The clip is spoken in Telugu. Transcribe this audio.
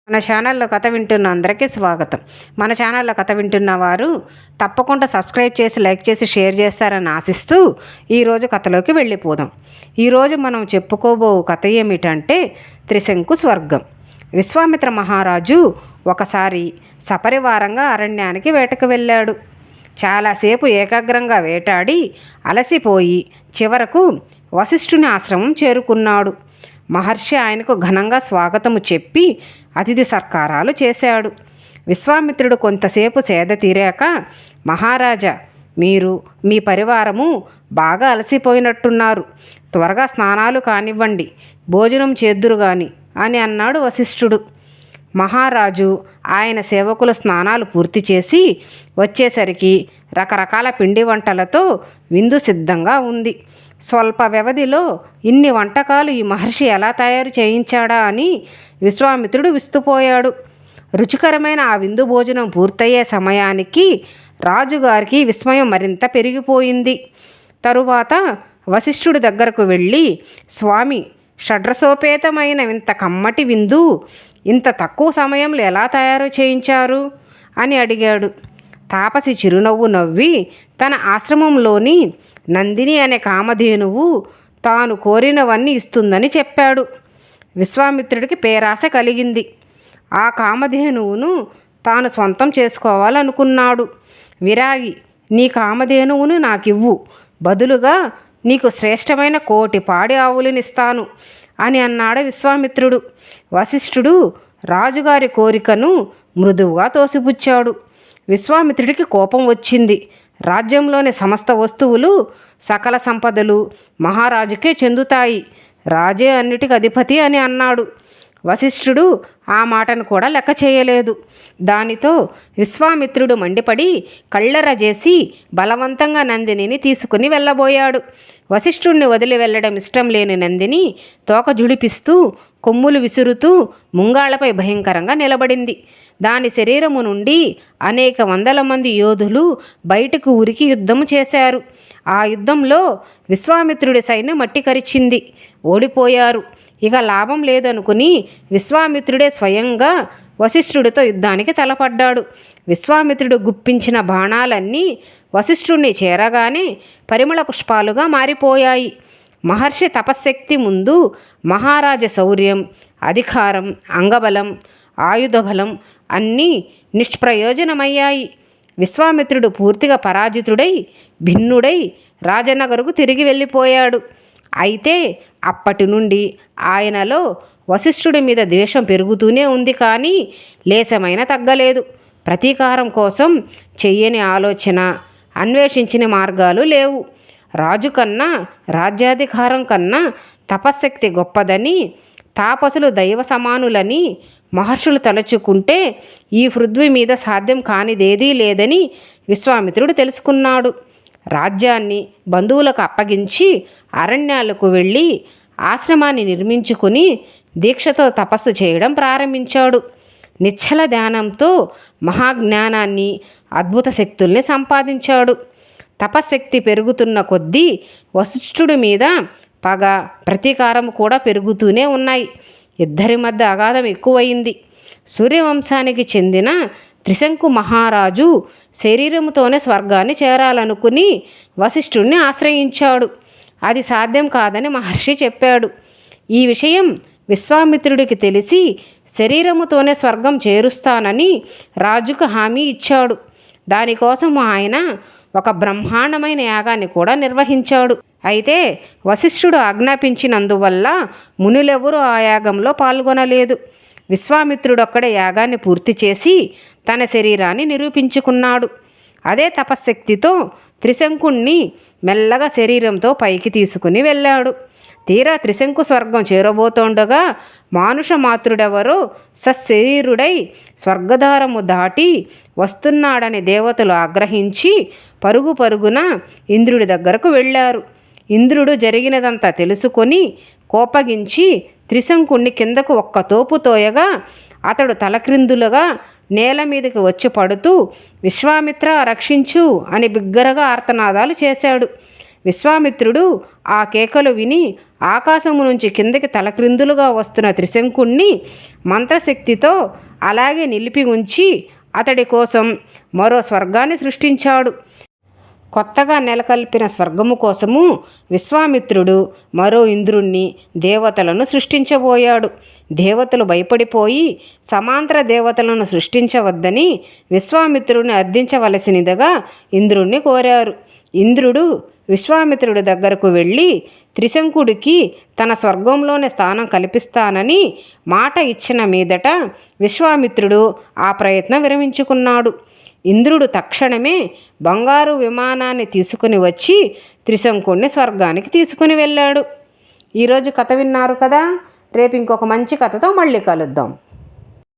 మన ఛానల్లో కథ వింటున్న అందరికీ స్వాగతం. మన ఛానల్లో కథ వింటున్న వారు తప్పకుండా సబ్స్క్రైబ్ చేసి లైక్ చేసి షేర్ చేస్తారని ఆశిస్తూ ఈరోజు కథలోకి వెళ్ళిపోదాం. ఈరోజు మనం చెప్పుకోబో కథ ఏమిటంటే త్రిశంకు స్వర్గం. విశ్వామిత్ర మహారాజు ఒకసారి సపరివారంగా అరణ్యానికి వేటకు వెళ్ళాడు. చాలాసేపు ఏకాగ్రంగా వేటాడి అలసిపోయి చివరకు వశిష్ఠుని ఆశ్రమం చేరుకున్నాడు. మహర్షి ఆయనకు ఘనంగా స్వాగతము చెప్పి అతిథి సత్కారాలు చేశాడు. విశ్వామిత్రుడు కొంతసేపు సేద తీరాక, మహారాజా, మీరు మీ పరివారము బాగా అలసిపోయినట్టున్నారు, త్వరగా స్నానాలు కానివ్వండి, భోజనం చేద్దురు గాని అని అన్నాడు వశిష్ఠుడు. మహారాజు ఆయన సేవకుల స్నానాలు పూర్తి చేసి వచ్చేసరికి రకరకాల పిండి వంటలతో విందు సిద్ధంగా ఉంది. స్వల్ప వ్యవధిలో ఇన్ని వంటకాలు ఈ మహర్షి ఎలా తయారు చేయించాడా అని విశ్వామిత్రుడు విస్తుపోయాడు. రుచికరమైన ఆ విందు భోజనం పూర్తయ్యే సమయానికి రాజుగారికి విస్మయం మరింత పెరిగిపోయింది. తరువాత వశిష్ఠుడి దగ్గరకు వెళ్ళి, స్వామి, షడ్రసోపేతమైన ఇంత కమ్మటి విందు ఇంత తక్కువ సమయంలో ఎలా తయారు చేయించారు అని అడిగాడు. తాపసి చిరునవ్వు నవ్వి తన ఆశ్రమంలోని నందిని అనే కామధేనువు తాను కోరినవన్నీ ఇస్తుందని చెప్పాడు. విశ్వామిత్రుడికి పేరాశ కలిగింది. ఆ కామధేనువును తాను సొంతం చేసుకోవాలనుకున్నాడు. విరాగి, నీ కామధేనువును నాకివ్వు, బదులుగా నీకు శ్రేష్టమైన 1,000 పాడి ఆవులనిస్తాను అని అన్నాడు విశ్వామిత్రుడు. వశిష్ఠుడు రాజుగారి కోరికను మృదువుగా తోసిపుచ్చాడు. విశ్వామిత్రుడికి కోపం వచ్చింది. రాజ్యంలోని సమస్త వస్తువులు, సకల సంపదలు మహారాజుకే చెందుతాయి, రాజే అన్నిటికి అధిపతి అని అన్నాడు. వశిష్ఠుడు ఆ మాటను కూడా లెక్క చేయలేదు. దానితో విశ్వామిత్రుడు మండిపడి కళ్ళెర చేసి బలవంతంగా నందినిని తీసుకుని వెళ్ళబోయాడు. వశిష్ఠుడిని వదిలి వెళ్ళడం ఇష్టం లేని నందిని తోక జుడిపిస్తూ కొమ్ములు విసురుతూ ముంగాళ్లపై భయంకరంగా నిలబడింది. దాని శరీరము నుండి అనేక వందల మంది యోధులు బయటకు ఉరికి యుద్ధము చేశారు. ఆ యుద్ధంలో విశ్వామిత్రుడి సైన్యం మట్టి కరిచింది. ఓడిపోయారు. ఇక లాభం లేదనుకుని విశ్వామిత్రుడే స్వయంగా వశిష్ఠుడితో యుద్ధానికి తలపడ్డాడు. విశ్వామిత్రుడు గుప్పించిన బాణాలన్నీ వశిష్ఠుడిని చేరగానే పరిమళ పుష్పాలుగా మారిపోయాయి. మహర్షి తపశ్శక్తి ముందు మహారాజ శౌర్యం, అధికారం, అంగబలం, ఆయుధబలం అన్నీ నిష్ప్రయోజనమయ్యాయి. విశ్వామిత్రుడు పూర్తిగా పరాజితుడై భిన్నుడై రాజనగరుకు తిరిగి వెళ్ళిపోయాడు. అయితే అప్పటి నుండి ఆయనలో వశిష్ఠుడి మీద ద్వేషం పెరుగుతూనే ఉంది, కానీ లేశమైన తగ్గలేదు. ప్రతీకారం కోసం చెయ్యని ఆలోచన, అన్వేషించిన మార్గాలు లేవు. రాజు కన్నా, రాజ్యాధికారం కన్నా తపశ్శక్తి గొప్పదని, తాపసులు దైవ సమానులని మహర్షులు తలుచుకుంటే ఈ పృథ్వీ మీద సాధ్యం కానిదేదీ లేదని విశ్వామిత్రుడు తెలుసుకున్నాడు. రాజ్యాన్ని బంధువులకు అప్పగించి అరణ్యాలకు వెళ్ళి ఆశ్రమాన్ని నిర్మించుకుని దీక్షతో తపస్సు చేయడం ప్రారంభించాడు. నిశ్చల ధ్యానంతో మహాజ్ఞానాన్ని, అద్భుత శక్తుల్ని సంపాదించాడు. తపశ్శక్తి పెరుగుతున్న కొద్దీ వశిష్ఠుడి మీద పగ, ప్రతీకారం కూడా పెరుగుతూనే ఉన్నాయి. ఇద్దరి మధ్య అగాధం ఎక్కువయింది. సూర్యవంశానికి చెందిన త్రిశంకు మహారాజు శరీరంతోనే స్వర్గాన్ని చేరాలనుకుని వశిష్ఠుడిని ఆశ్రయించాడు. అది సాధ్యం కాదని మహర్షి చెప్పాడు. ఈ విషయం విశ్వామిత్రుడికి తెలిసి శరీరముతోనే స్వర్గం చేరుస్తానని రాజుకు హామీ ఇచ్చాడు. దానికోసం ఆయన ఒక బ్రహ్మాండమైన యాగాన్ని కూడా నిర్వహించాడు. అయితే వశిష్ఠుడు ఆజ్ఞాపించినందువల్ల మునులెవరూ ఆ యాగంలో పాల్గొనలేదు. విశ్వామిత్రుడొక్కడే యాగాన్ని పూర్తి చేసి తన శరీరాన్ని నిరూపించుకున్నాడు. అదే తపశ్శక్తితో త్రిశంకుణ్ణి మెల్లగా శరీరంతో పైకి తీసుకుని వెళ్ళాడు. తీరా త్రిశంకు స్వర్గం చేరబోతోండగా మానుష మాతృడెవరో సశరీరుడై స్వర్గధారము దాటి వస్తున్నాడని దేవతలు ఆగ్రహించి పరుగు పరుగున ఇంద్రుడి దగ్గరకు వెళ్ళారు. ఇంద్రుడు జరిగినదంతా తెలుసుకొని కోపగించి త్రిశంకుణ్ణి కిందకు ఒక్క తోపు తోయగా అతడు తలక్రిందులుగా నేల మీదకి వచ్చి పడుతూ విశ్వామిత్ర రక్షించు అని బిగ్గరగా ఆర్తనాదాలు చేశాడు. విశ్వామిత్రుడు ఆ కేకలు విని ఆకాశము నుంచి కిందకి తలక్రిందులుగా వస్తున్న త్రిశంకుణ్ణి మంత్రశక్తితో అలాగే నిలిపి ఉంచి అతడి కోసం మరో స్వర్గాన్ని సృష్టించాడు. కొత్తగా నెలకొల్పిన స్వర్గము కోసము విశ్వామిత్రుడు మరో ఇంద్రుణ్ణి, దేవతలను సృష్టించబోయాడు. దేవతలు భయపడిపోయి సమాంతర దేవతలను సృష్టించవద్దని విశ్వామిత్రుడిని అర్థించవలసినదిగా ఇంద్రుణ్ణి కోరారు. ఇంద్రుడు విశ్వామిత్రుడి దగ్గరకు వెళ్ళి త్రిశంకుడికి తన స్వర్గంలోనే స్థానం కల్పిస్తానని మాట ఇచ్చిన మీదట విశ్వామిత్రుడు ఆ ప్రయత్నం విరమించుకున్నాడు. ఇంద్రుడు తక్షణమే బంగారు విమానాన్ని తీసుకుని వచ్చి త్రిశంకుడిని స్వర్గానికి తీసుకుని వెళ్ళాడు. ఈరోజు కథ విన్నారు కదా. రేపు ఇంకొక మంచి కథతో మళ్ళీ కలుద్దాం.